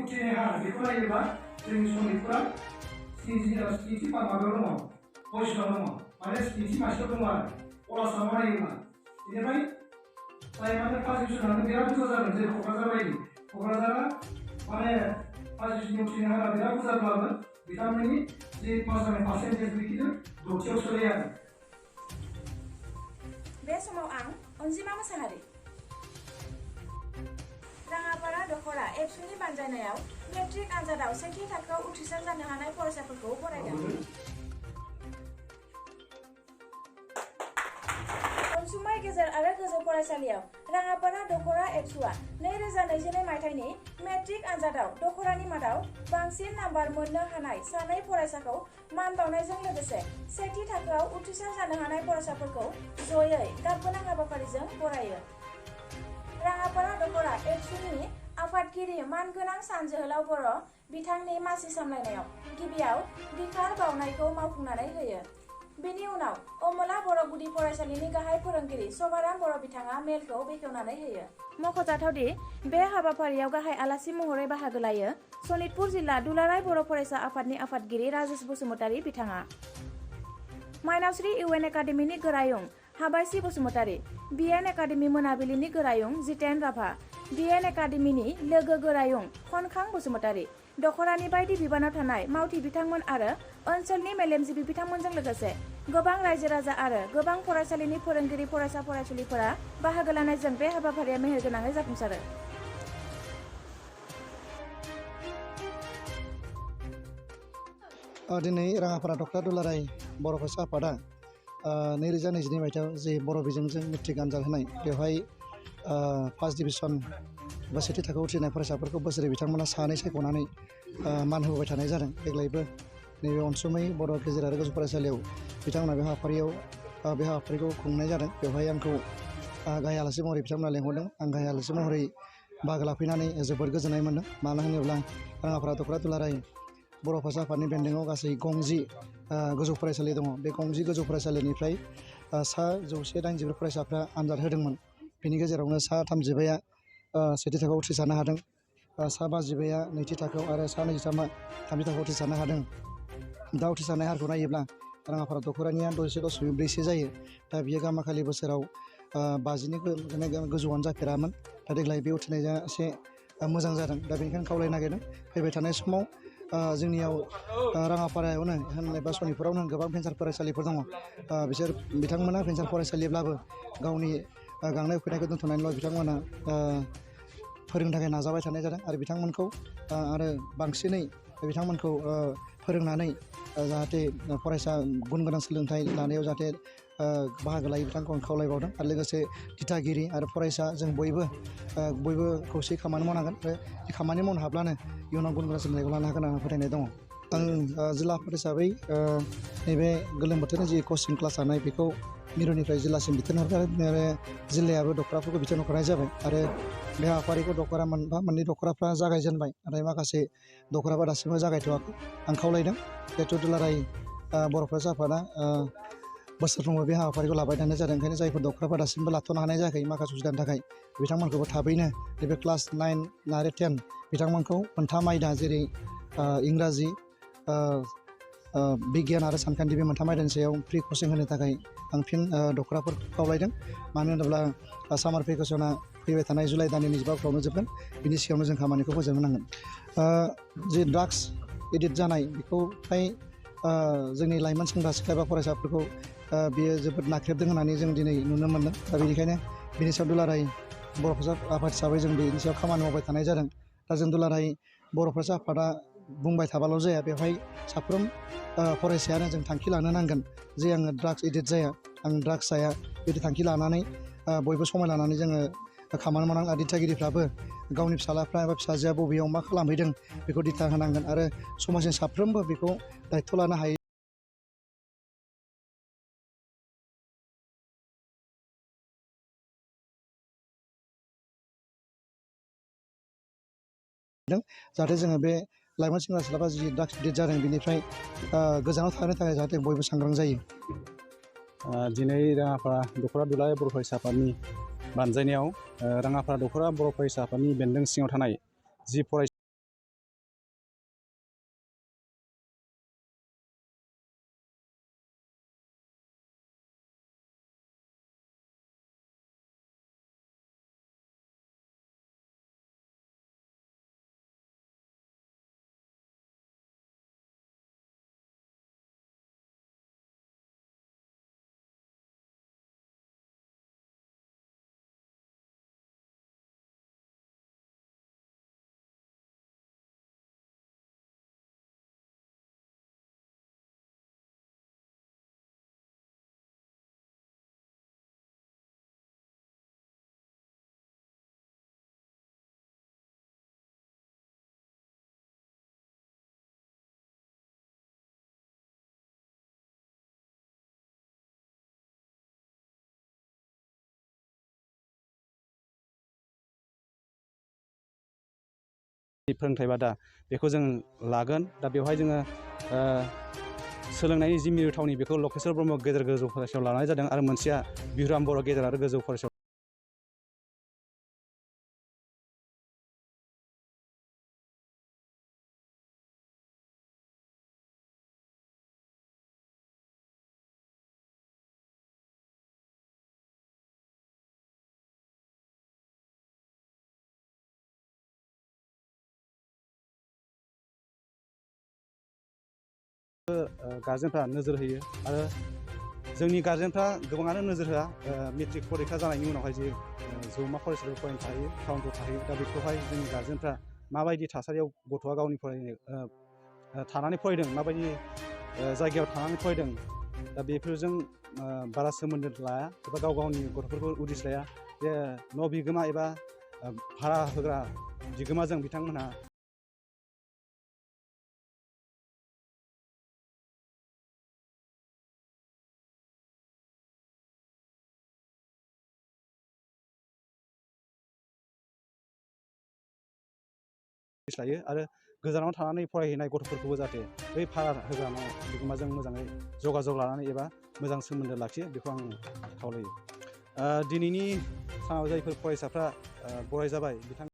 उथ्रिनाय हार बेखौ नायोब्ला जोंनि सनितपुरा स्निथि माबायाव दङ, पजिसनाव दङ, माने स्निथि मासियाव दङ आरो अलासामाव नायोब्ला। बेनिफ्राय जाय माने फार्स्ट डिभिजनानो बिराद बुरजा जादों, जेरै क'क्राझार बायदि, क'क्राझारा माने फार्स्ट डिभिजननि उथ्रिनाय हारा बिराद बुरजाब्लाबो बिथांमोननि जे पास जानाय पार्सेन्टेज बेखिनि 6थियाव सोलायो आरो। बे समाव आं अनजिमा मोसाहारि राङापारा दख'रा एबसुनि बानजायनायाव मेट्रिक आनजादाव सेथि थाखोआव उथ्रिसार जानो हानाय फरायसाफोरखौ बरायदों। अनसुमै गेजेर आरो गोजौ फरायसालियाव राङापारा दख'रा एबसुआ 2022 मायथाइनि मेट्रिक आनजादाव दख'रानि मादाव बांसिन नाम्बार मोननो हानाय सानै फरायसाखौ मान बावनायजों लोगोसे सेथि थाखोआव उथ्रिसार जानो हानाय फरायसाफोरखौ जयै गाबगोनां हाबाफारिजों बरायो। राङापारा दख'रा एबसुनि आफादगिरि मानगोनां सानजोहोलाव बर' बिथांनि मासि सामलायनायाव गिबियाव बिखार बावनायखौ मावफुंनानै होयो। बेनि उनाव अमला बर' गुदि फरायसालिनि गाहाय फोरोंगिरि सभाराम बर' बिथाङा मेलखौ बेखेवनानै होयो। मख'जाथावदि बे हाबाफारियाव गाहाय आलासि महरै बाहागो लायो सनितपुर जिल्ला दुलाराय बर' फरायसा आफादनि आफादगिरि राजेश बसुमतारी बिथाङा। माइनावस्रि इउएन एकाडेमिनि गोरायुं हाबायसि बसुमतारी, बिएन एकाडेमि मोनाबिलिनि गोरायुं जितेन राभा, बिएन एकाडेमिनि लोगो गोरायुं खनखां बसुमतारी, दख'रानि बायदि बिबानाव थानाय मावथि बिथांमोन आरो ओनसोलनि मेलेमजिबि बिथांमोनजों लोगोसे गोबां रायजो राजा आरो गोबां फरायसालिनि फोरोंगिरि फरायसा फरायसुलिफोरा बाहागो लानायजों बे हाबाफारिया मेहेरगोनाङै जाफुंसारो। दिनै राङापारा दख'रा दुलाराय बर' फरायसा आफादा 2022 मायथाइयाव जे बर' बिजोंजों मेट्रिक आनजाद होनाय बेवहाय फार्स्ट डिभिजन बा सेथि थाखोआव उथ्रिनाय फरायसाफोरखौ बोसोरै बिथांमोना सानै सायख'नानै मान होबोबाय थानाय जादों। देग्लायबो नैबे अनसुमै बर' गेजेर आरो गोजौ फरायसालियाव बिथांमोना बे हाबाफारिखौ खुंनाय जादों। बेवहाय आंखौ गाहाय आलासि महरै बिथांमोना लेंहरदों। आं गाहाय आलासि महरै बाहागो लाफैनानै जोबोद गोजोननाय मोन्दों। मानो होनोब्ला राङापारा दख'रा दुलाराय बर' फरायसा आफादनि बेन्दोङाव गासै 50 गोजौ फरायसालि दङ। बे 50 गोजौ फरायसालिनिफ्राय सा 184 फरायसाफ्रा आनजाद होदोंमोन। बेनि गेजेरावनो सा 35आ सेथि थाखोआव उथ्रिसारनो हादों, सा 52आ नैथि थाखोआव आरो सा 23आ थामथि थाखोआव उथ्रिसारनो हादों। दा उथ्रिसारनाय हारखौ नायोब्ला राङापारा दख'रानिया 6.4 जायो। दा बियो गामाखालि बोसोराव 50नि गोजौआनो जाफेरामोन। दा देग्लाय बे उथ्रिनाया एसे मोजां जादों। दा बेनिखायनो खावलायनो नागिरदों फैबाय थानाय समाव जोंनियाव राङापारायावनो एबा सनितपुरावनो गोबां भेन्सार फरायसालिफोर दङ। बिथांमोना भेन्सार फरायसालिब्लाबो गावनि गांनाय उखैनायखौ दोनथ'नानैल' बिथांमोना फोरोंनो थाखाय नाजाबाय थानाय जादों आरो बिथांमोनखौ आरो बांसिनै बिथांमोनखौ फोरोंनानै जाहाथे फरायसा गुन गोनां सोलोंथाइ लानायाव जाहाथे बाहागो लायो बिथांखौ आं खावलायबावदों। आरो लोगोसे दिथागिरि आरो फरायसा जों बयबो खौसेयै खामानि मावनांगोन आरो खामानि मावनो हाब्लानो इयुनाव गुन गोनां सोलोंथाइखौ लानो हागोन होनना फोथायनाय दङ। आं जिल्ला आफाद हिसाबै नैबे गोलोम बोथोरनि जि कचिं क्लास लानाय बेखौ मिरुनिफ्राय जिल्लासिम बिथोन हरबाय आरो जिल्लायाबो दख'राफोरखौ बिथोन हरनाय जाबाय आरो बे हाबाफारिखौ दख'रा मोननै दख'राफ्रा जागायजेनबाय नाथाय माखासे दख'राफ्रा दासिमबो जागायथ'वाखै। आं खावलायदों जिहेथु दुलाराय बर' फरायसा आफादा बोसोरफ्रोमबो बे हाबाफारिखौ लाबाय थानाय जादों। ओंखायनो जायफोर दख'राफ्रा दासिमबो लाथ'नो हानाय जायाखै माखासे उसुबिदानि थाखाय बिथांमोनखौबो थाबैनो नैबे क्लास 9 आरो 10 बिथांमोनखौ मोनथाम आयदा जेरै इंराजि, बिगियान आरो सानखान्थि बे मोनथाम आयदानि सायाव फ्रि कचिं होनो थाखाय आं फिन दख'राफोरखौ खावलायदों। मानो होनोब्ला सामार भेकेसना फैबाय थानाय जुलाइ दाननि 22 अक्ट'आवनो जोबगोन। बिनि सिगाङावनो जों खामानिखौ फोजोबनो नांगोन। जि ड्राग्स एडिक्ट जानाय बेखौ फ्राय जोंनि लाइमोन सेंग्रा सिख्ला एबा फरायसाफोरखौ बियो जोबोद नाख्रेबदों होननानै जों दिनै नुनो मोन्दों। दा बेनिखायनो बिनि सायाव दुलाराय बर' फरायसा आफाद हिसाबै जों बेनि सायाव खामानि मावबाय थानाय जादों। दा जों दुलाराय बर' फरायसा आफादा बुंबाय थाबाल' जाया, बेवहाय साफ्रोम फरायसायानो जों थांखि लानो नांगोन जे आङो ड्राग्स एडिक्ट जाया, आं ड्राग्स जाया, बिदि थांखि लानानै बयबो समाय लानानै जोङो खामानि मावनांगोन। आरो दिथागिरिफ्राबो गावनि फिसालाफ्रा एबा फिसाजोआ बबेयाव मा खालामहैदों बेखौ दिथा होनांगोन आरो समाजनि साफ्रोमबो बेखौ दायथ' लानो हायो। जाहाथे जोङो बे लाइमोन सेंग्रा सिख्लाफ्रा जि ड्राग्स एडिक्ट जादों बेनिफ्राय गोजानाव थानो थाखाय जाहाथे बयबो सांग्रां जायो। दिनै राङापारा दख'रा दुलाराय बर' फरायसा आफादनि बानजायनायाव राङापारा दख'रा बर' फरायसा आफादनि बेन्दों सिङाव थानाय जि फरायसा फोरोंथाइ बादा बेखौ जों लागोन। दा बेवहाय जोङो सोलोंनायनि जि मिरु थावनि बेखौ लकेश्वर ब्रह्म गेजेर गोजौ फरायसालियाव लानाय जादों आरो मोनसेया बिहुराम बर' गेजेर आरो गोजौ फरायसालियाव गार्जेनफ्रा नोजोर होयो आरो जोंनि गार्जेनफ्रा गोबाङानो नोजोर होआ मेट्रिक फरिखा जानायनि उनावहाय जे जौमा फरायसालियाव फरायनो थाहैयो टाउनफ्राव थाहैयो। दा बेखौहाय जोंनि गार्जेनफ्रा माबायदि थासारियाव गथ'आ गावनि थानानै फरायदों, माबायदि जायगायाव थानानै फरायदों, दा बेफोरजों बारा सोमोन्दो लाया एबा गावनि गथ'फोरखौ उदिस लाया। जे न' बिगोमा एबा भारा होग्रा बिगोमाजों बिथांमोनहा लायो आरो गोजानाव थानानै फरायहैनाय गथ'फोरखौबो जाहाथे बै भारा होग्रा बिगोमाजों मोजाङै जगाजग लानानै एबा मोजां सोमोन्दो लाखियो, बेखौ आं खावलायो। दिनैनि सानाव जायफोर फरायसाफ्रा बराय जाबाय बिथां